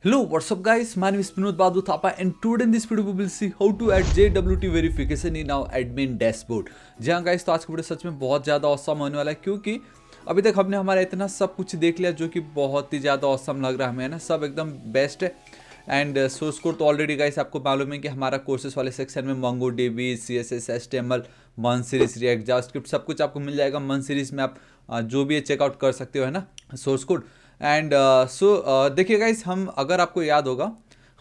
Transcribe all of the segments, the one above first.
Hello, what's up guys? My name is Vinod Badhu Thapa and today in this video we will see how to add JWT verification in our admin dashboard. जी हाँ guys, तो आज का video सच में बहुत ज़्यादा awesome होने वाला है क्योंकि अभी तक हमने हमारा इतना सब कुछ देख लिया जो कि बहुत ही ज़्यादा औसम लग रहा है हमें, है ना। सब एकदम बेस्ट है। एंड सोर्स कोड तो ऑलरेडी गाइस आपको मालूम है कि हमारा कोर्सेस वाले सेक्शन में MongoDB, CSS, HTML, मन सीरीज, रिएक्ट, जावास्क्रिप्ट सब कुछ आपको मिल जाएगा। मन सीरीज में आप जो भी है चेकआउट कर सकते हो, है ना, सोर्स कोड। एंड देखिए गाइस, हम अगर आपको याद होगा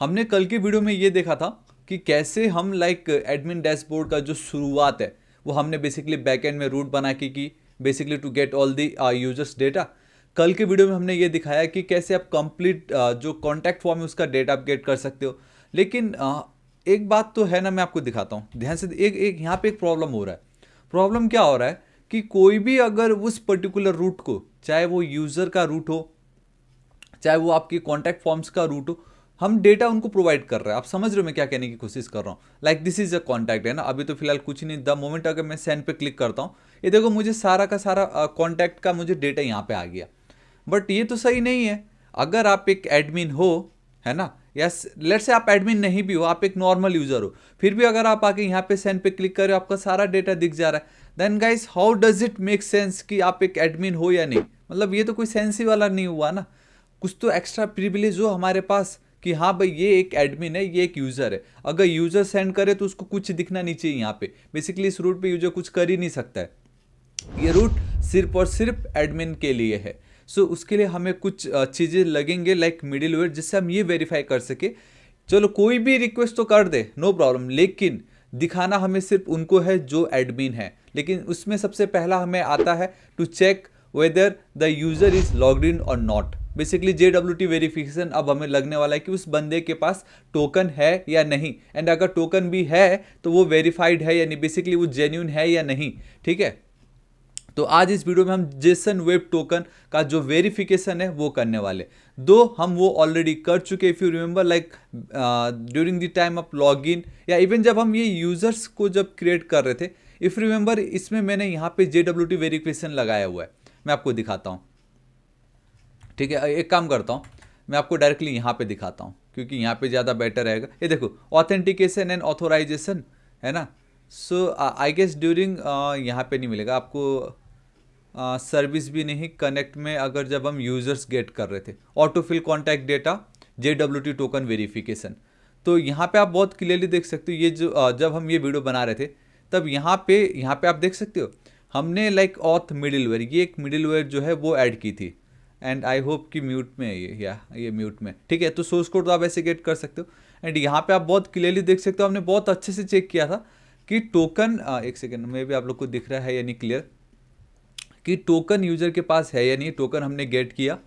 हमने कल की वीडियो में ये देखा था कि कैसे हम लाइक एडमिन डैशबोर्ड का जो शुरुआत है वो हमने बेसिकली बैकएंड में रूट बना के की, basically to get all the users data. कल के वीडियो में हमने ये दिखाया कि कैसे आप कंप्लीट जो कॉन्टैक्ट फॉर्म है उसका डेटा आप गेट कर सकते हो। लेकिन एक बात तो है ना, मैं आपको दिखाता हूँ ध्यान से। एक एक यहाँ पे एक प्रॉब्लम हो रहा है। प्रॉब्लम क्या हो रहा है कि कोई भी अगर उस पर्टिकुलर रूट को, चाहे वो यूज़र का रूट हो चाहे वो आपकी कॉन्टैक्ट फॉर्म्स का रूट हो, हम डेटा उनको प्रोवाइड कर रहे हैं। आप समझ रहे हो मैं क्या कहने की कोशिश कर रहा हूँ। Like this is a contact, है ना। अभी तो फिलहाल कुछ नहीं, द मोमेंट अगर मैं सेंड पे क्लिक करता हूँ, ये देखो मुझे सारा का सारा कॉन्टैक्ट का मुझे डेटा यहाँ पे आ गया। बट ये तो सही नहीं है। अगर आप एक एडमिन हो, है ना, या लेट से आप एडमिन नहीं भी हो, आप एक नॉर्मल यूजर हो, फिर भी अगर आप आके यहाँ पे सेंड पे क्लिक करें आपका सारा डेटा दिख जा रहा है, then guys how does it make sense कि आप एक एडमिन हो या नहीं। मतलब ये तो कोई सेंस ही वाला नहीं हुआ ना। कुछ तो एक्स्ट्रा प्रिविलेज हो हमारे पास कि हाँ भाई ये एक एडमिन है, ये एक यूज़र है। अगर यूज़र सेंड करे तो उसको कुछ दिखना नहीं चाहिए यहाँ पे। बेसिकली इस रूट पे यूज़र कुछ कर ही नहीं सकता है। ये रूट सिर्फ और सिर्फ एडमिन के लिए है। सो उसके लिए हमें कुछ चीज़ें लगेंगे लाइक मिडिलवेयर, जिससे हम ये वेरीफाई कर सके। चलो कोई भी रिक्वेस्ट तो कर दे, नो प्रॉब्लम, लेकिन दिखाना हमें सिर्फ उनको है जो एडमिन है। लेकिन उसमें सबसे पहला हमें आता है to check whether the user is logged in और नॉट। बेसिकली JWT वेरिफिकेशन अब हमें लगने वाला है कि उस बंदे के पास टोकन है या नहीं। एंड अगर टोकन भी है तो वो वेरीफाइड है या नहीं, बेसिकली वो जेन्यून है या नहीं। ठीक है। तो आज इस वीडियो में हम जेसन वेब टोकन का जो वेरिफिकेशन है वो करने वाले। दो हम वो ऑलरेडी कर चुके, if you remember, like during the time of log in, या इवन जब हम ये यूजर्स को जब क्रिएट कर रहे थे। इफ़ रिमेंबर, इसमें मैंने यहाँ पे JWT वेरिफिकेशन लगाया हुआ है। मैं आपको दिखाता हूँ। ठीक है, एक काम करता हूँ, मैं आपको डायरेक्टली यहाँ पे दिखाता हूँ क्योंकि यहाँ पे ज़्यादा बेटर रहेगा। ये देखो, ऑथेंटिकेशन एंड ऑथोराइजेशन, है ना। सो आई गेस ड्यूरिंग, यहाँ पे नहीं मिलेगा आपको। सर्विस भी नहीं, कनेक्ट में अगर जब हम यूजर्स गेट कर रहे थे, auto fill contact data, JWT token verification. तो यहाँ पे आप बहुत क्लियरली देख सकते हो, ये जो जब हम ये वीडियो बना रहे थे तब यहाँ पे आप देख सकते हो हमने लाइक ऑथ मिडिलवेयर, ये एक मिडिलवेयर जो है वो ऐड की थी। एंड आई होप कि म्यूट में है ये, या ये म्यूट में, ठीक है। तो सोर्स कोड तो आप ऐसे गेट कर सकते हो। एंड यहाँ पे आप बहुत क्लियरली देख सकते हो, हमने बहुत अच्छे से चेक किया था कि टोकन, एक सेकेंड में भी आप लोग को दिख रहा है या नहीं क्लियर, कि टोकन यूजर के पास है या नहीं। टोकन हमने गेट किया,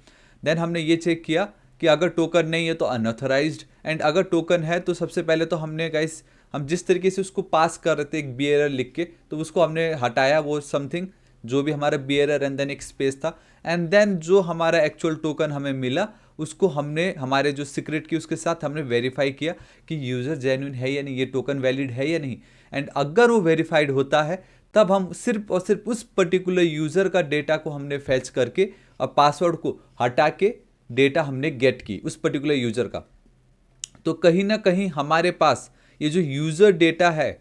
देन हमने ये चेक किया कि अगर टोकन नहीं है तो अनऑथराइज्ड, एंड अगर टोकन है तो सबसे पहले तो हमने गाइस, हम जिस तरीके से उसको पास कर रहे थे एक बियरर लिख के, तो उसको हमने हटाया, वो समथिंग जो भी हमारा बियरर एंड देन एक स्पेस था। एंड देन जो हमारा एक्चुअल टोकन हमें मिला उसको हमने हमारे जो सीक्रेट की उसके साथ हमने वेरीफाई किया कि यूज़र जेन्युइन है या नहीं, ये टोकन वैलिड है या नहीं। एंड अगर वो वेरीफाइड होता है तब हम सिर्फ और सिर्फ उस पर्टिकुलर यूज़र का डेटा को हमने फैच करके और पासवर्ड को हटा के डेटा हमने गेट की उस पर्टिकुलर यूज़र का। तो कहीं ना कहीं हमारे पास ये जो यूज़र डेटा है,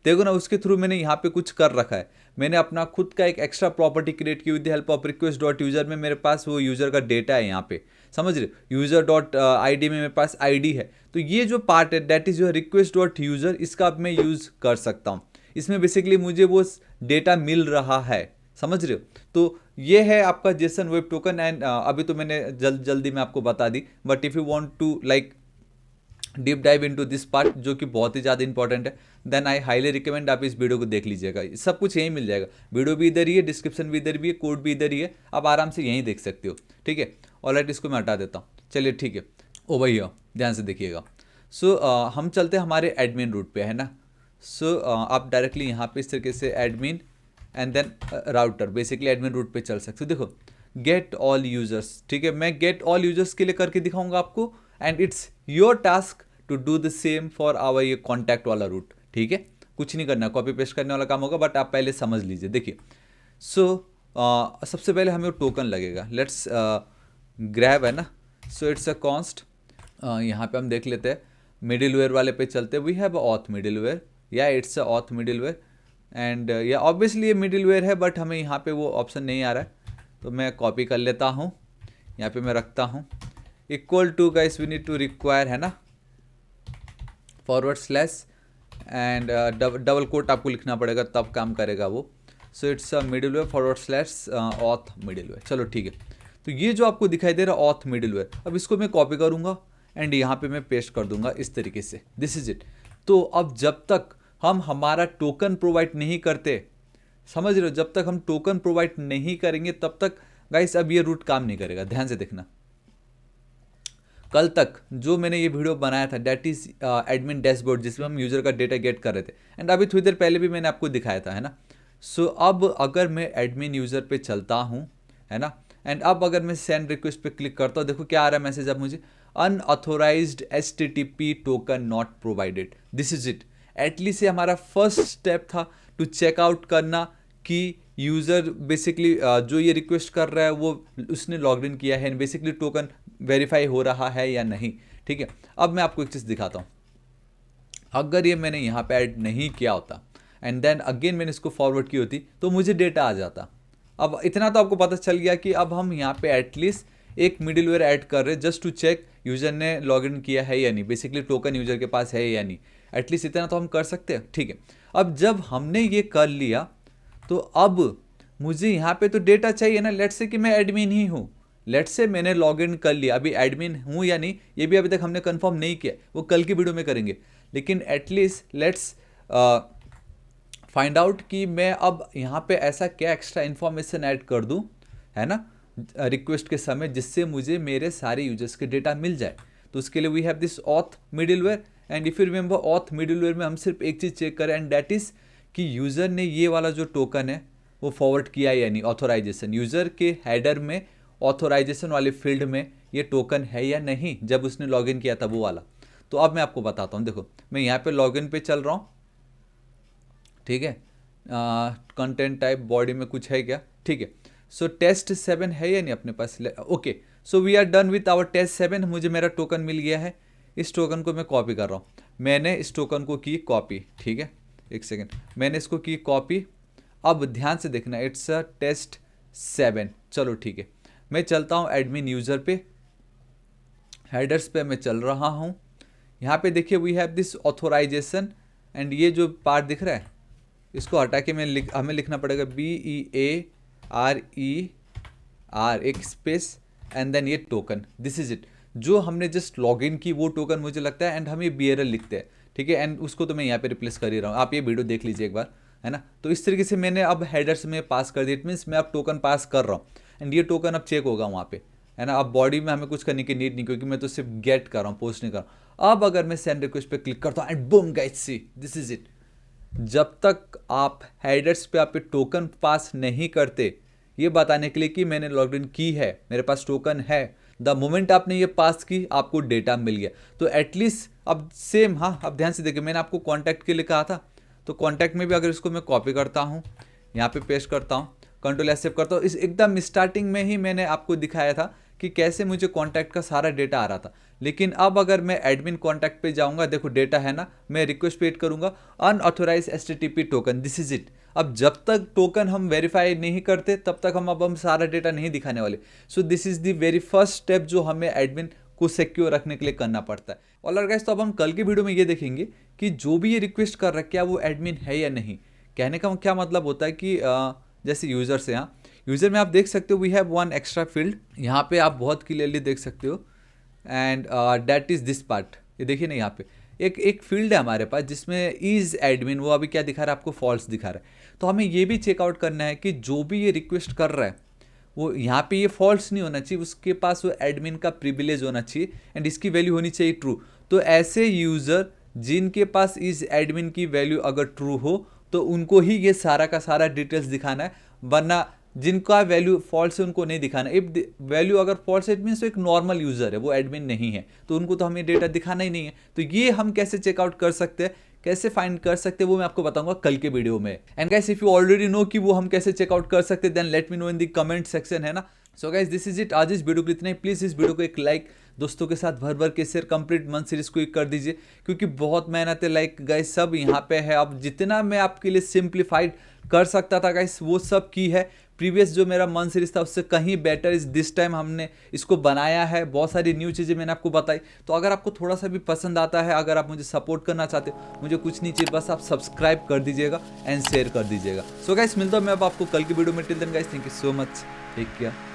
देखो ना, उसके थ्रू मैंने यहाँ पे कुछ कर रखा है। मैंने अपना खुद का एक एक्स्ट्रा प्रॉपर्टी क्रिएट की with the help of request dot user में, मेरे पास वो यूज़र का डेटा है यहाँ पे, समझ रहे हो। यूज़र डॉट ID में मेरे पास ID है। तो ये जो पार्ट है that is your request dot user, इसका अब मैं यूज़ कर सकता हूँ। इसमें बेसिकली मुझे वो डेटा मिल रहा है, समझ रहे हो। तो ये है आपका जेसन वेब टोकन। एंड अभी तो मैंने जल्दी में आपको बता दी, but if you want to like deep dive into this part जो कि बहुत ही ज़्यादा इंपॉर्टेंट है, देन आई हाईली रिकमेंड आप इस वीडियो को देख लीजिएगा। सब कुछ यहीं मिल जाएगा, वीडियो भी इधर ही है, डिस्क्रिप्शन भी इधर भी है, कोड भी इधर ही है, आप आराम से यहीं देख सकते हो। ठीक है, ऑलराइट, इसको मैं हटा देता हूँ। चलिए ठीक है, ओ भैया ध्यान से देखिएगा। सो हम चलते हैं हमारे एडमिन रूट पे, है ना। सो आप डायरेक्टली यहाँ पे इस तरीके से admin and then router, basically admin route पे चल सकते हो। देखो, गेट ऑल यूजर्स, ठीक है, मैं गेट ऑल यूजर्स के लिए करके दिखाऊंगा आपको। And it's your task to do the same for our ये कॉन्टैक्ट वाला रूट। ठीक है, कुछ नहीं करना, कॉपी पेस्ट करने वाला काम होगा, बट आप पहले समझ लीजिए। देखिए, सो सबसे पहले हमें टोकन लगेगा। लेट्स ग्रैब, है ना। सो इट्स अ कॉन्स्ट यहाँ पे हम देख लेते हैं, मिडिलवेयर वाले पे चलते हैं। वी हैव ऑथ मिडिलवेयर, या it's a auth middleware and या ऑब्वियसली ये मिडिलवेयर है, बट हमें यहाँ पे वो ऑप्शन नहीं आ रहा है, तो मैं कॉपी कर लेता हूँ, यहाँ पे मैं रखता हूँ। Equal to guys we need to require, है ना, forward slash and double quote आपको लिखना पड़ेगा, तब काम करेगा वो। So it's a middleware forward slash auth middleware. चलो ठीक है, तो ये जो आपको दिखाई दे रहा है ऑथ मिडिलवेयर, अब इसको मैं कॉपी करूँगा एंड यहाँ पे मैं पेस्ट कर दूंगा इस तरीके से। This is it. तो अब जब तक हम हमारा टोकन प्रोवाइड नहीं करते, समझ रहे हो, जब तक हम टोकन प्रोवाइड नहीं करेंगे तब तक गाइस अब ये रूट काम नहीं करेगा। ध्यान से देखना, कल तक जो मैंने ये वीडियो बनाया था दैट इज एडमिन डैशबोर्ड, जिसमें हम यूजर का डेटा गेट कर रहे थे, एंड अभी थोड़ी देर पहले भी मैंने आपको दिखाया था, है ना। सो अब अगर मैं एडमिन यूजर पे चलता हूँ, है ना, एंड अब अगर मैं सेंड रिक्वेस्ट पे क्लिक करता हूँ, देखो क्या आ रहा है मैसेज अब मुझे, unauthorised HTTP token not provided. This is it. At least ये हमारा फर्स्ट स्टेप था टू चेकआउट करना कि यूज़र बेसिकली जो ये रिक्वेस्ट कर रहा है वो उसने लॉग इन किया है, बेसिकली टोकन वेरीफाई हो रहा है या नहीं। ठीक है, अब मैं आपको एक चीज़ दिखाता हूँ। अगर ये मैंने यहाँ पे ऐड नहीं किया होता एंड देन अगेन मैंने इसको फॉरवर्ड की होती तो मुझे डेटा आ जाता। अब इतना तो आपको पता चल गया कि अब हम यहाँ पे एटलीस्ट एक मिडिलवेयर ऐड कर रहे हैं जस्ट टू चेक यूज़र ने लॉग इन किया है या नहीं, बेसिकली टोकन यूज़र के पास है या नहीं। एटलीस्ट इतना तो हम कर सकते हैं। ठीक है, अब जब हमने ये कर लिया तो अब मुझे यहाँ पे तो डेटा चाहिए ना। लेट्स से कि मैं एडमिन ही हूँ, लेट्स से मैंने लॉग इन कर लिया, अभी एडमिन हूँ या नहीं ये भी अभी तक हमने कंफर्म नहीं किया, वो कल की वीडियो में करेंगे। लेकिन एटलीस्ट लेट्स फाइंड आउट कि मैं अब यहाँ पे ऐसा क्या एक्स्ट्रा इन्फॉर्मेशन ऐड कर दूँ, है ना, रिक्वेस्ट के समय, जिससे मुझे मेरे सारे यूजर्स के डेटा मिल जाए। तो उसके लिए we have this auth middleware, and if you remember auth middleware में हम सिर्फ एक चीज़ चेक करें, एंड दैट इज़ कि यूज़र ने ये वाला जो टोकन है वो फॉरवर्ड किया या नहीं, ऑथोराइजेशन, यूज़र के हेडर में ऑथोराइजेशन वाले फील्ड में ये टोकन है या नहीं, जब उसने लॉगिन किया था वो वाला। तो अब मैं आपको बताता हूँ, देखो मैं यहाँ पे लॉगिन पे चल रहा हूँ, ठीक है, कंटेंट टाइप बॉडी में कुछ है क्या, ठीक है। सो टेस्ट 7 है या नहीं अपने पास, okay. So we are done with our test 7, मुझे मेरा टोकन मिल गया है। इस टोकन को मैं कॉपी कर रहा हूँ, मैंने इस टोकन को की कॉपी, ठीक है, एक सेकेंड, मैंने इसको की कॉपी। अब ध्यान से देखना, इट्स अ टेस्ट 7। चलो ठीक है, मैं चलता हूँ एडमिन यूज़र पे, हेडर्स पे मैं चल रहा हूँ। यहाँ पे देखिए we have this authorisation, and ये जो पार्ट दिख रहा है इसको हटा के हमें लिखना पड़ेगा BEARER, एक स्पेस एंड देन ये टोकन। दिस इज इट, जो हमने जस्ट लॉगिन की वो टोकन मुझे लगता है, एंड हम ये BRL लिखते हैं, ठीक है, एंड उसको तो मैं यहाँ पे रिप्लेस कर ही रहा हूँ, आप ये वीडियो देख लीजिए एक बार, है ना। तो इस तरीके से मैंने अब हेडर्स में पास कर दिया, इट मीन्स मैं अब टोकन पास कर रहा हूँ, एंड ये टोकन अब चेक होगा वहाँ पे, है ना। अब बॉडी में हमें कुछ करने की नीड नहीं, क्योंकि मैं तो सिर्फ गेट कर रहा हूँ, पोस्ट नहीं कर रहा हूँ। अब अगर मैं सेंड रिक्वेस्ट पे क्लिक करता हूँ and boom guys see, this is it. जब तक आप हेडर्स पे आप टोकन पास नहीं करते, ये बताने के लिए कि मैंने लॉगिन की है, मेरे पास टोकन है, द मोमेंट आपने ये पास की आपको डेटा मिल गया। तो एटलीस्ट अब सेम, हाँ अब ध्यान से देखिए, मैंने आपको कॉन्टैक्ट के लिए कहा था, तो कॉन्टैक्ट में भी अगर इसको मैं कॉपी करता हूँ, यहाँ पे पेस्ट करता हूँ, कंट्रोल एस सेव करता हूँ, इस एकदम स्टार्टिंग में ही मैंने आपको दिखाया था कि कैसे मुझे कॉन्टैक्ट का सारा डेटा आ रहा था। लेकिन अब अगर मैं एडमिन कॉन्टैक्ट पे जाऊंगा, देखो डेटा है ना, मैं रिक्वेस्ट पे एड करूंगा unauthorise HTTP token, this is it. अब जब तक टोकन हम वेरीफाई नहीं करते तब तक हम सारा डेटा नहीं दिखाने वाले। So this is the very first step जो हमें एडमिन को सिक्योर रखने के लिए करना पड़ता है। और गाइस, तो अब हम कल की वीडियो में ये देखेंगे कि जो भी ये रिक्वेस्ट कर रहा है क्या वो एडमिन है या नहीं। कहने का क्या मतलब होता है कि जैसे यूज़र से, यहाँ यूज़र में आप देख सकते हो we have one extra field, यहाँ पे आप बहुत क्लियरली देख सकते हो, and that is this part. ये देखिए ना, यहाँ पे एक फील्ड है हमारे पास जिसमें इज़ एडमिन, वो अभी क्या दिखा रहा है आपको, फॉल्स दिखा रहा है। तो हमें ये भी चेकआउट करना है कि जो भी ये रिक्वेस्ट कर रहा है वो यहाँ पे ये फॉल्स नहीं होना चाहिए, उसके पास वो एडमिन का प्रिविलेज होना चाहिए, एंड इसकी वैल्यू होनी चाहिए ट्रू। तो ऐसे यूज़र जिनके पास इस एडमिन की वैल्यू अगर ट्रू हो तो उनको ही ये सारा का सारा डिटेल्स दिखाना है, वरना जिनका वैल्यू फॉल्स है उनको नहीं दिखाना। इफ वैल्यू अगर फॉल्स है इट मीन्स एक नॉर्मल यूज़र है, वो एडमिन नहीं है, तो उनको तो हमें डेटा दिखाना ही नहीं है। तो ये हम कैसे चेकआउट कर सकते हैं, कैसे फाइंड कर सकते हैं, वो मैं आपको बताऊंगा कल के वीडियो में। And guys, if you already know कि वो हम कैसे चेकआउट कर सकते हैं, then let me know in the comment section, है ना। So guys this is it, आज इस वीडियो के लिए इतना ही। प्लीज़ इस वीडियो को एक लाइक दोस्तों के साथ भर भर के शेयर, कंप्लीट मंथ सीरीज को कर दीजिए, क्योंकि बहुत मेहनत है। लाइक गाइस सब यहाँ पे है। अब जितना मैं आपके लिए सिंप्लीफाइड कर सकता था गाइस वो सब की है। प्रीवियस जो मेरा मंथ सीरीज था उससे कहीं बेटर इस दिस टाइम हमने इसको बनाया है। बहुत सारी न्यू चीज़ें मैंने आपको बताई। तो अगर आपको थोड़ा सा भी पसंद आता है, अगर आप मुझे सपोर्ट करना चाहते हो, मुझे कुछ नहीं चाहिए, बस आप सब्सक्राइब कर दीजिएगा एंड शेयर कर दीजिएगा। सो गाइस मिलता हूँ मैं अब आपको कल की वीडियो में। Till then guys, thank you so much, take care.